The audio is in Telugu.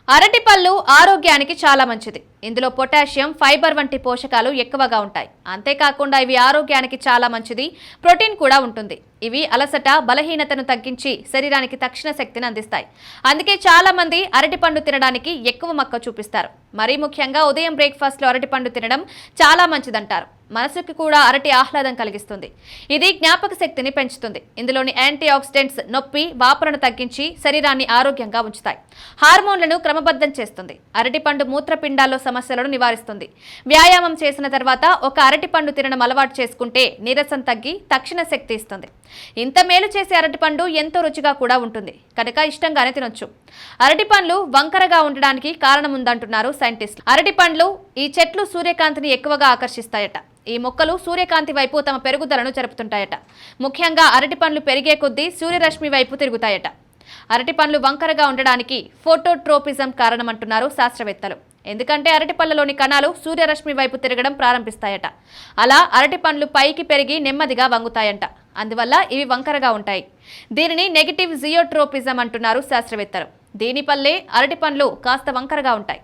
అరటిపళ్ళు ఆరోగ్యానికి చాలా మంచిది. ఇందులో పొటాషియం, ఫైబర్ వంటి పోషకాలు ఎక్కువగా ఉంటాయి. అంతేకాకుండా ఇవి ఆరోగ్యానికి చాలా మంచిది. ప్రోటీన్ కూడా ఉంటుంది. ఇవి అలసట, బలహీనతను తగ్గించి శరీరానికి తక్షణ శక్తిని అందిస్తాయి. అందుకే చాలా మంది అరటిపండు తినడానికి ఎక్కువ మక్కువ చూపిస్తారు. మరీ ముఖ్యంగా ఉదయం బ్రేక్ఫాస్ట్ లో అరటిపండు తినడం చాలా మంచిదంటారు. మనసుకు కూడా అరటి ఆహ్లాదం కలిగిస్తుంది. ఇది జ్ఞాపక శక్తిని పెంచుతుంది. ఇందులోని యాంటీ ఆక్సిడెంట్స్ నొప్పి, వాపులను తగ్గించి శరీరాన్ని ఆరోగ్యంగా ఉంచుతాయి. హార్మోన్లను క్రమబద్ధం చేస్తుంది. అరటిపండు మూత్రపిండాల్లో సమస్యలను నివారిస్తుంది. వ్యాయామం చేసిన తర్వాత ఒక అరటిపండు తినడం అలవాటు చేసుకుంటే నీరసం తగ్గి తక్షణ శక్తి ఇస్తుంది. ఇంత మేలు చేసే అరటిపండు ఎంతో రుచిగా కూడా ఉంటుంది కనుక ఇష్టంగానే తినొచ్చు. అరటిపండ్లు వంకరగా ఉండడానికి కారణం ఉందంటున్నారు సైంటిస్టులు. అరటిపండ్లు ఈ చెట్లు సూర్యకాంతిని ఎక్కువగా ఆకర్షిస్తాయట. ఈ మొక్కలు సూర్యకాంతి వైపు తమ పెరుగుదలను జరుపుతుంటాయట. ముఖ్యంగా అరటిపండ్లు పెరిగే కొద్దీ సూర్యరశ్మి వైపు తిరుగుతాయట. అరటిపండ్లు వంకరగా ఉండడానికి ఫోటోట్రోపిజం కారణమంటున్నారు శాస్త్రవేత్తలు. ఎందుకంటే అరటిపళ్ళలోని కణాలు సూర్యరశ్మి వైపు తిరగడం ప్రారంభిస్తాయట. అలా అరటిపండ్లు పైకి పెరిగి నెమ్మదిగా వంగుతాయంట. అందువల్ల ఇవి వంకరగా ఉంటాయి. దీనిని నెగటివ్ జియోట్రోపిజం అంటున్నారు శాస్త్రవేత్తలు. దీనివల్లే అరటిపండ్లు కాస్త వంకరగా ఉంటాయి.